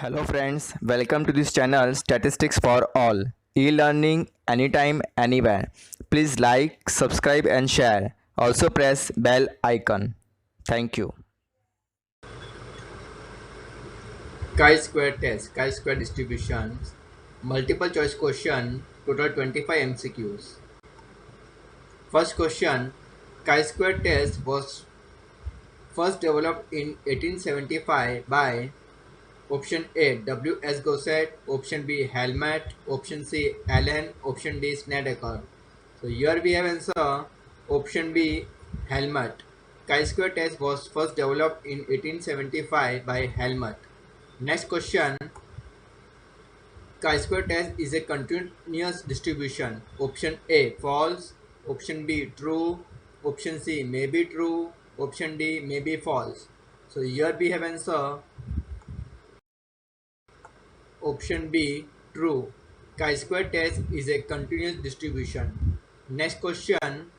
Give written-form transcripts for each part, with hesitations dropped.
Hello friends, welcome to this channel Statistics for All. E-learning anytime, anywhere. Please like, subscribe and share. Also press bell icon. Thank you. Chi-square test, chi-square distributions, multiple choice question, total 25 MCQs. First question, chi-square test was first developed in 1875 by option A. W. S. Gossett, option B. Helmut, option C. Allen, option D. Snedeker. So here we have answer option B. Helmut. Chi-square test was first developed in 1875 by Helmut. Next question, chi-square test is a continuous distribution. Option A false, option B true, option C may be true, option D may be false. So here we have answer option B true. Chi-square test is a continuous distribution. Next question,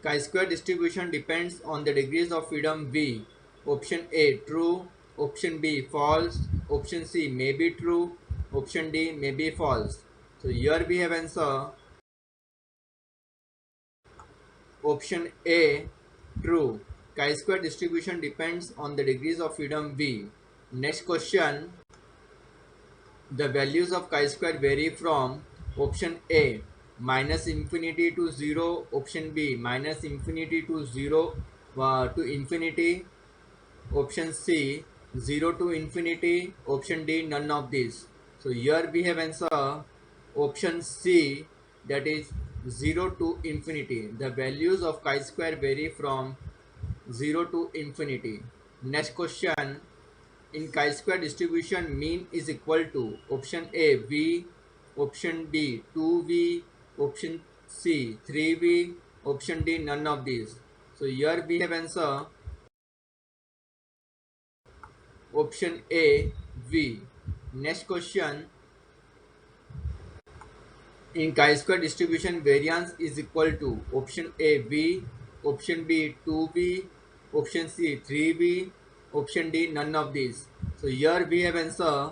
chi-square distribution depends on the degrees of freedom V. Option A true, option B false, option C may be true, option D may be false. So here we have answer option A true. Chi-square distribution depends on the degrees of freedom V. Next question, the values of chi-square vary from option A minus infinity to 0, option B minus infinity to 0 to infinity, option C 0 to infinity, option D none of these. So here we have answer option C, that is 0 to infinity. The values of chi-square vary from 0 to infinity. Next question, in chi-square distribution mean is equal to option A V, option B 2V, option C 3V, option D none of these. So here we have answer option A V. Next question, in chi-square distribution variance is equal to option A V, option B 2V, option C 3V, option D none of these. So here we have answer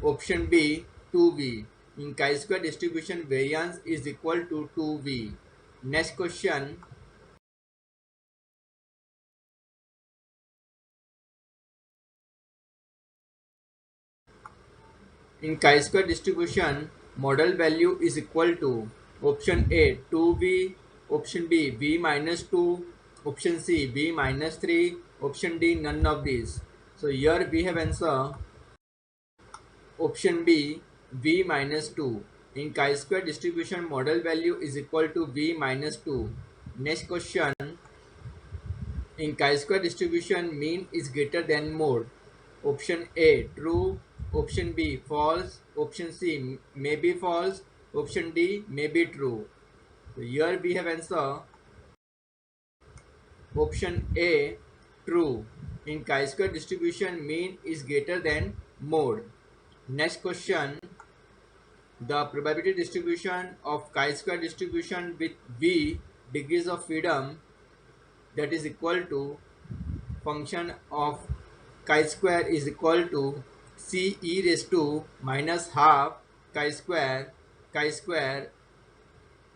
option B 2V. In chi-square distribution variance is equal to 2V. Next question, in chi-square distribution model value is equal to option A 2V, option B V minus 2, option C V minus 3, option D none of these. So here we have answer option B V minus 2. In chi-square distribution model value is equal to V minus 2. Next question, in chi-square distribution mean is greater than mode. Option A true, option B false, option C may be false, option D may be true. So here we have answer option A true. In chi-square distribution mean is greater than mode. Next question, the probability distribution of chi-square distribution with V degrees of freedom, that is equal to function of chi-square is equal to C e raised to minus half chi-square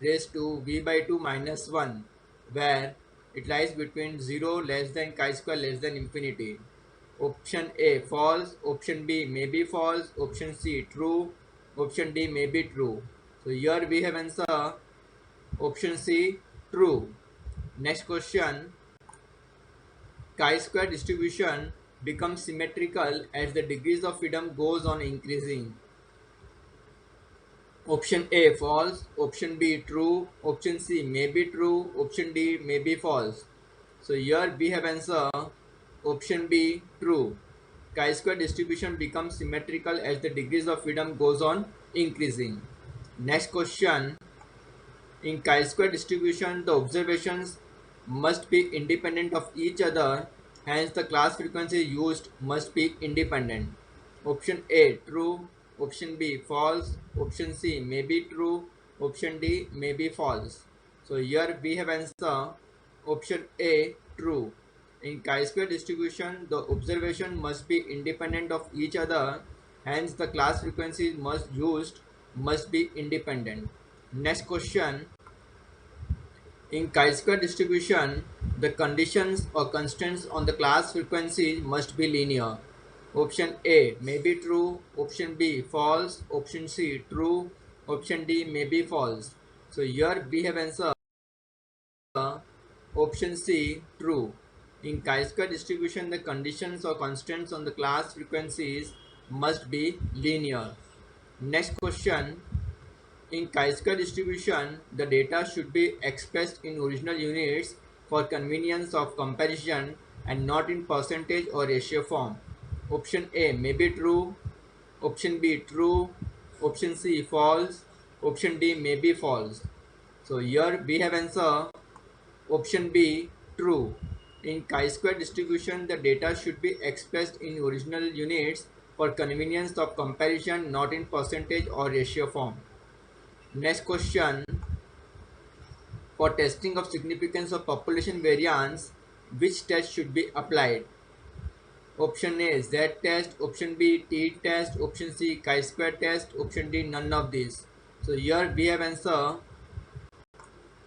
raised to V by 2 minus 1, where it lies between 0 less than chi-square less than infinity. Option A false, option B may be false, option C true, option D may be true. So here we have answer option C true. Next question, chi-square distribution becomes symmetrical as the degrees of freedom goes on increasing. Option A false, option B true, option C may be true, option D may be false. So here we have answer option B true. Chi-square distribution becomes symmetrical as the degrees of freedom goes on increasing. Next question, in chi-square distribution, the observations must be independent of each other, hence the class frequency used must be independent. Option A true, option B false, option C may be true, option D may be false. So here we have answer option A true. In chi-square distribution, the observation must be independent of each other. Hence, the class frequencies must be independent. Next question. In chi-square distribution, the conditions or constants on the class frequencies must be linear. Option A may be true, option B false, option C true, option D may be false. So here we have answer option C true. In chi-square distribution, the conditions or constants on the class frequencies must be linear. Next question. In chi-square distribution, the data should be expressed in original units for convenience of comparison and not in percentage or ratio form. Option A may be true, option B true, option C false, option D may be false. So here we have answer option B true. In chi-square distribution, the data should be expressed in original units for convenience of comparison, not in percentage or ratio form. Next question. For testing of significance of population variance, which test should be applied? Option A Z test, option B T test, option C chi-square test, option D none of these. So here we have answer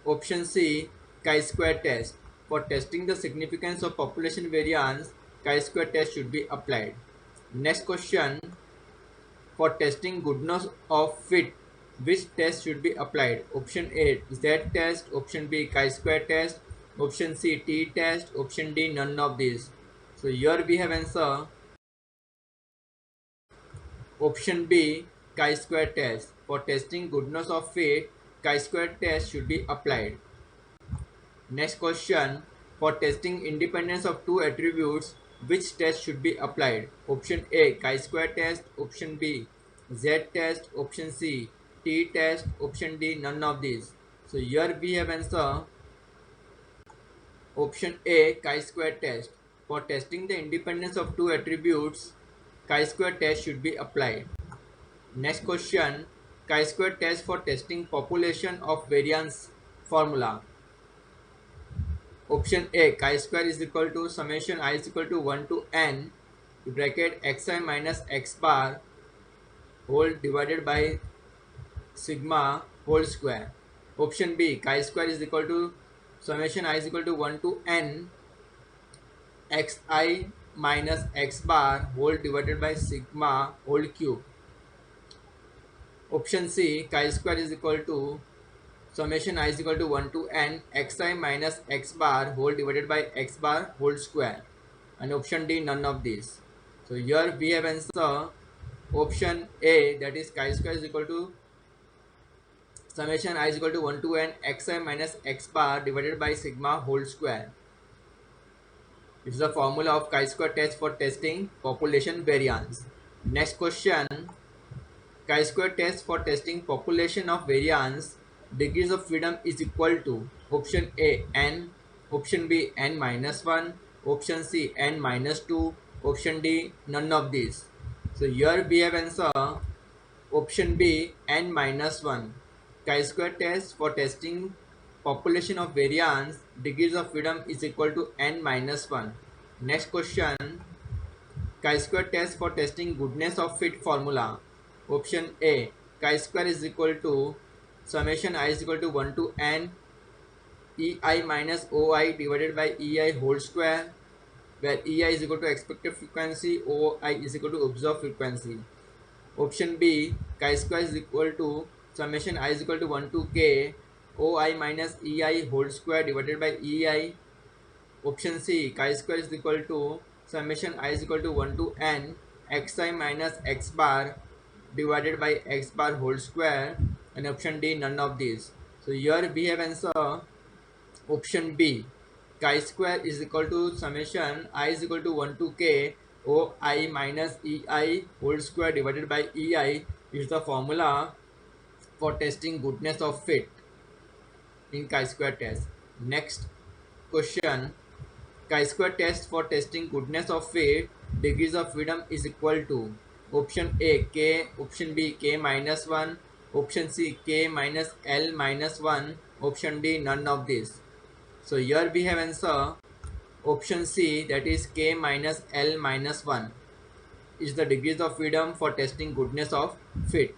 option C chi-square test. For testing the significance of population variance, chi-square test should be applied. Next question. For testing goodness of fit, which test should be applied? Option A Z test, option B chi-square test, option C T test, option D none of these. So here we have answer option B chi-square test. For testing goodness of fit, chi-square test should be applied. Next question. For testing independence of two attributes, which test should be applied? Option A chi-square test, option B Z test, option C T test, option D none of these. So here we have answer option A chi-square test. For testing the independence of two attributes, chi-square test should be applied. Next question. Chi-square test for testing population of variance formula. Option A chi-square is equal to summation I is equal to 1 to n bracket xi minus x bar whole divided by sigma whole square. Option B chi-square is equal to summation I is equal to 1 to n xi minus x bar whole divided by sigma whole cube. Option C chi-square is equal to summation I is equal to 1 to n xi minus x bar whole divided by x bar whole square. And option D none of these. So here we have answer option A, that is chi-square is equal to summation I is equal to 1 to n xi minus x bar divided by sigma whole square. This is the formula of chi-square test for testing population variance. Next question. Chi-square test for testing population of variance, degrees of freedom is equal to option A n, option B n minus 1, option C n minus 2, option D none of these. So here we have answer option B n minus 1. Chi-square test for testing population of variance, degrees of freedom is equal to n minus 1. Next question. Chi-square test for testing goodness of fit formula. Option A chi-square is equal to summation I is equal to 1 to n ei minus oi divided by ei whole square, where ei is equal to expected frequency, oi is equal to observed frequency. Option B chi-square is equal to summation I is equal to 1 to k oi minus ei whole square divided by ei. Option C chi-square is equal to summation I is equal to 1 to n xi minus x bar divided by x bar whole square, and option D none of these. So here we have answer option B chi-square is equal to summation I is equal to 1 to k oi minus ei whole square divided by ei is the formula for testing goodness of fit in chi-square test. Next question. Chi-square test for testing goodness of fit, degrees of freedom is equal to option A k, option B k minus 1, option C k minus L minus 1, option D none of this. So here we have answer Option C, that is k minus L minus 1, is the degrees of freedom for testing goodness of fit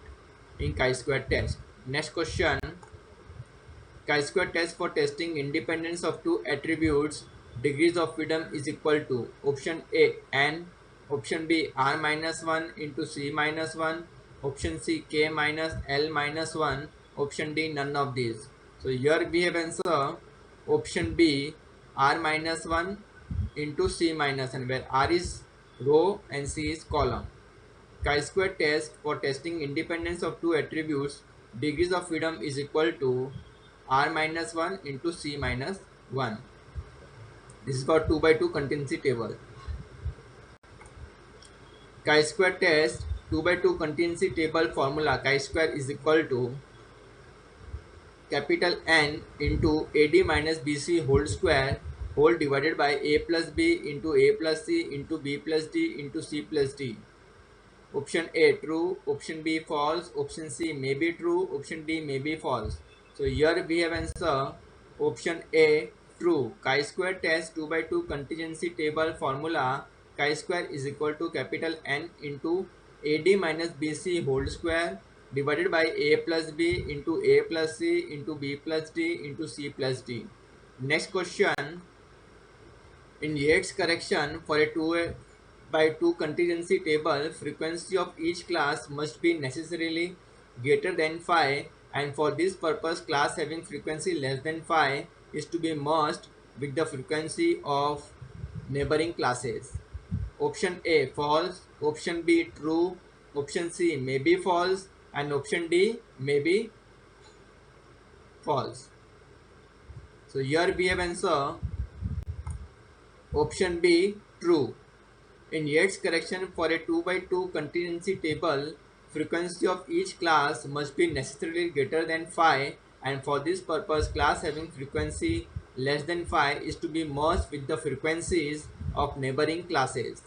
in chi-square test. Next question, chi-square test for testing independence of two attributes, degrees of freedom is equal to option A n, option B r minus 1 into c minus 1, option C k minus L minus 1, option D none of these. So here we have answer option B r minus 1 into c minus 1, where r is row and c is column. Chi-square test for testing independence of two attributes, degrees of freedom is equal to r minus 1 into c minus 1. This is for 2 by 2 contingency table. Chi-square test 2 by 2 contingency table formula, chi-square is equal to capital N into AD minus BC whole square whole divided by A plus B into A plus C into B plus D into C plus D. Option A true, option B false, option C may be true, option D may be false. So here we have answer option A true. Chi-square test 2 by 2 contingency table formula, chi-square is equal to capital N into AD minus BC whole square divided by A plus B into A plus C into B plus D into C plus D. Next question, in Yates correction for a 2 by 2 contingency table, frequency of each class must be necessarily greater than phi, and for this purpose class having frequency less than phi is to be merged with the frequency of neighboring classes. Option A false, option B true, option C may be false, and option D may be false. So here we have answer option B true. In Yates correction for a 2 by 2 contingency table, frequency of each class must be necessarily greater than phi, and for this purpose class having frequency less than phi is to be merged with the frequencies of neighboring classes.